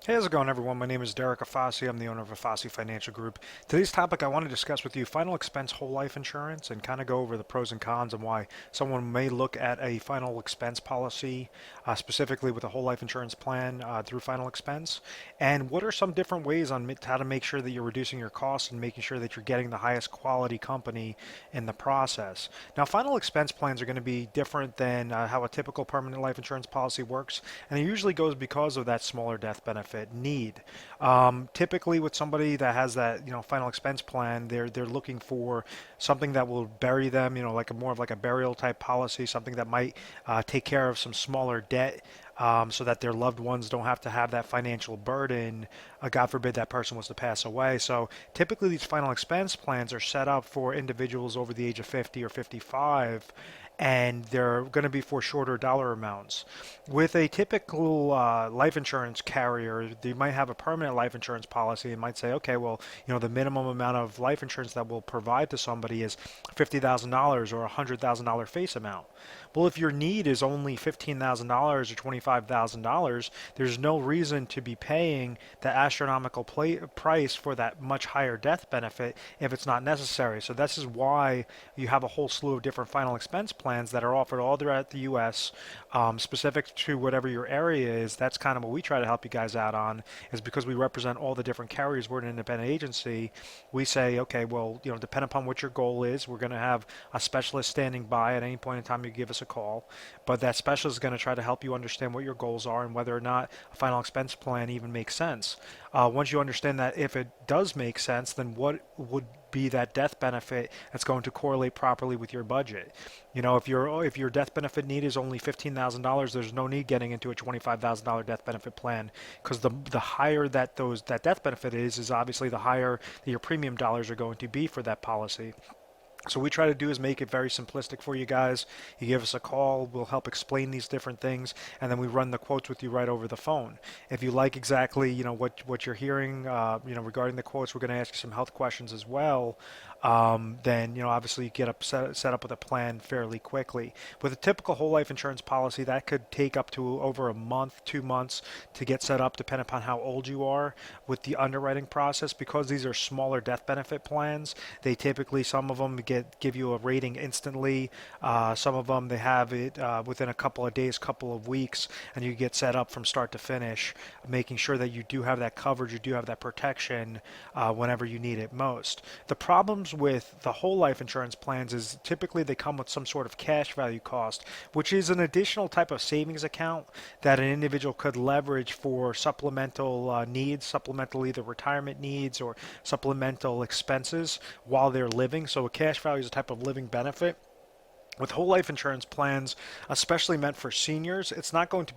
Hey, how's it going, everyone? My name is Derek Afasi. I'm the owner of Afasi Financial Group. Today's topic, I want to discuss with you final expense whole life insurance and kind of go over the pros and cons and why someone may look at a final expense policy, specifically with a whole life insurance plan through final expense, and what are some different ways on how to make sure that you're reducing your costs and making sure that you're getting the highest quality company in the process. Now, final expense plans are going to be different than how a typical permanent life insurance policy works, and it usually goes because of that smaller death benefit need. Typically, with somebody that has that final expense plan, they're looking for something that will bury them, like a more of like a burial type policy, something that might take care of some smaller debt. So that their loved ones don't have to have that financial burden. God forbid that person was to pass away. So typically, these final expense plans are set up for individuals over the age of 50 or 55, and they're going to be for shorter dollar amounts. With a typical life insurance carrier, they might have a permanent life insurance policy and might say, okay, well, the minimum amount of life insurance that we'll provide to somebody is $50,000 or $100,000 face amount. Well, if your need is only $15,000 or $25,000, there's no reason to be paying the astronomical price for that much higher death benefit if it's not necessary. So this is why you have a whole slew of different final expense plans that are offered all throughout the U.S. Specific to whatever your area is. That's kind of what we try to help you guys out on, is because we represent all the different carriers. We're an independent agency. We say, okay, well, depending upon what your goal is, we're going to have a specialist standing by at any point in time you give us a call. But that specialist is going to try to help you understand what your goals are and whether or not a final expense plan even makes sense. Once you understand that, if it does make sense, then what would be that death benefit that's going to correlate properly with your budget? If your death benefit need is only $15,000, there's no need getting into a $25,000 death benefit plan, because the higher that death benefit is obviously the higher that your premium dollars are going to be for that policy. So we try to do is make it very simplistic for you guys. You give us a call, we'll help explain these different things, and then we run the quotes with you right over the phone. If you like exactly, what you're hearing, regarding the quotes, we're going to ask you some health questions as well. Then, obviously you get set up with a plan fairly quickly. With a typical whole life insurance policy, that could take up to over a month, 2 months to get set up, depending upon how old you are with the underwriting process. Because these are smaller death benefit plans, they typically, some of them give you a rating instantly. Some of them, they have it within a couple of days, couple of weeks, and you get set up from start to finish, making sure that you do have that coverage, you do have that protection whenever you need it most. The problems with the whole life insurance plans is typically they come with some sort of cash value cost, which is an additional type of savings account that an individual could leverage for supplemental needs, supplemental either retirement needs or supplemental expenses while they're living. So a cash value is a type of living benefit. With whole life insurance plans, especially meant for seniors, it's not going to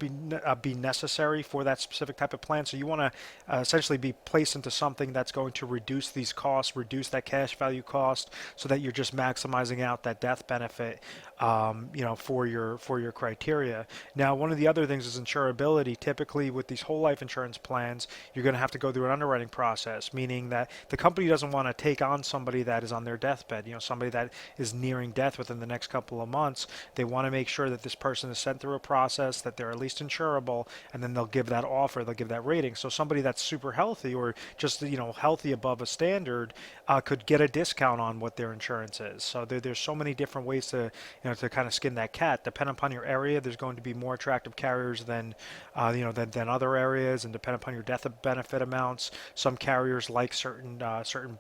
be necessary for that specific type of plan. So you want to essentially be placed into something that's going to reduce these costs, reduce that cash value cost, so that you're just maximizing out that death benefit, for your criteria. Now, one of the other things is insurability. Typically, with these whole life insurance plans, you're going to have to go through an underwriting process, meaning that the company doesn't want to take on somebody that is on their deathbed. Somebody that is nearing death within the next couple of months. They want to make sure that this person is sent through a process, that they're at least insurable, and then they'll give that offer, they'll give that rating. So somebody that's super healthy or just healthy above a standard could get a discount on what their insurance is. So there's so many different ways to kind of skin that cat. Depending upon your area, there's going to be more attractive carriers than other areas, and depending upon your death benefit amounts, some carriers like certain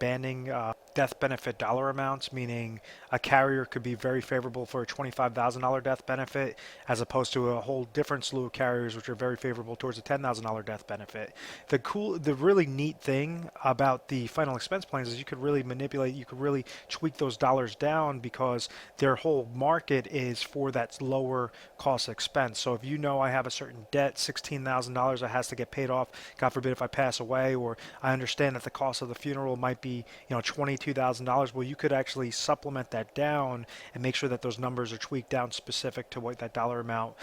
banding death benefit dollar amounts, meaning a carrier could be very favorable for a $25,000 death benefit, as opposed to a whole different slew of carriers which are very favorable towards a $10,000 death benefit. The really neat thing about the final expense plans is you could really manipulate, you could really tweak those dollars down, because their whole market is for that lower cost expense. So if I have a certain debt, $16,000 that has to get paid off, God forbid if I pass away, or I understand that the cost of the funeral might be $22,000, well, you could actually supplement that down and make sure that those numbers are tweaked down specific to what that dollar amount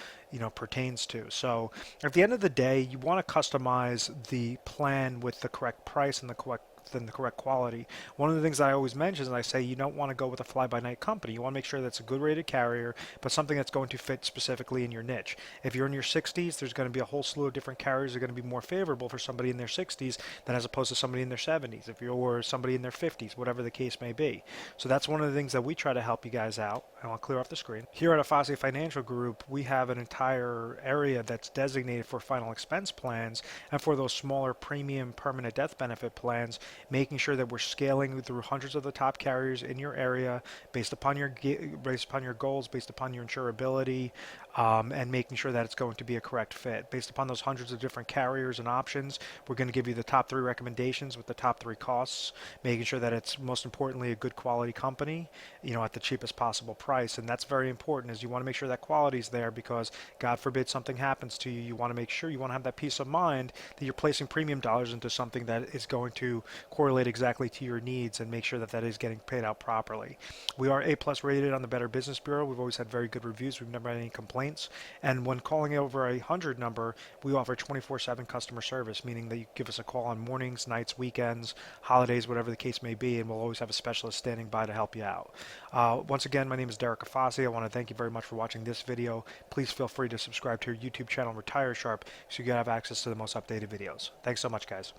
pertains to. So at the end of the day, you want to customize the plan with the correct price and the than the correct quality. One of the things I always mention is I say you don't want to go with a fly-by-night company. You want to make sure that's a good rated carrier, but something that's going to fit specifically in your niche. If you're in your 60s, there's going to be a whole slew of different carriers that are going to be more favorable for somebody in their 60s than as opposed to somebody in their 70s. If you're somebody in their 50s, whatever the case may be. So that's one of the things that we try to help you guys out. And I'll clear off the screen. Here at Afasi Financial Group, we have an entire area that's designated for final expense plans and for those smaller premium permanent death benefit plans, making sure that we're scaling through hundreds of the top carriers in your area based upon your goals, based upon your insurability, and making sure that it's going to be a correct fit. Based upon those hundreds of different carriers and options, we're going to give you the top 3 recommendations with the top 3 costs, making sure that it's most importantly a good quality company, at the cheapest possible price. And that's very important, is you want to make sure that quality's there, because God forbid something happens to you, you want to make sure, you want to have that peace of mind that you're placing premium dollars into something that is going to correlate exactly to your needs and make sure that that is getting paid out properly. We are A+ rated on the Better Business Bureau. We've always had very good reviews. We've never had any complaints. And when calling over a 100 number, we offer 24/7 customer service, meaning that you give us a call on mornings, nights, weekends, holidays, whatever the case may be, and we'll always have a specialist standing by to help you out. Once again, my name is Derek Afasi. I want to thank you very much for watching this video. Please feel free to subscribe to our YouTube channel, Retire Sharp, so you can have access to the most updated videos. Thanks so much, guys.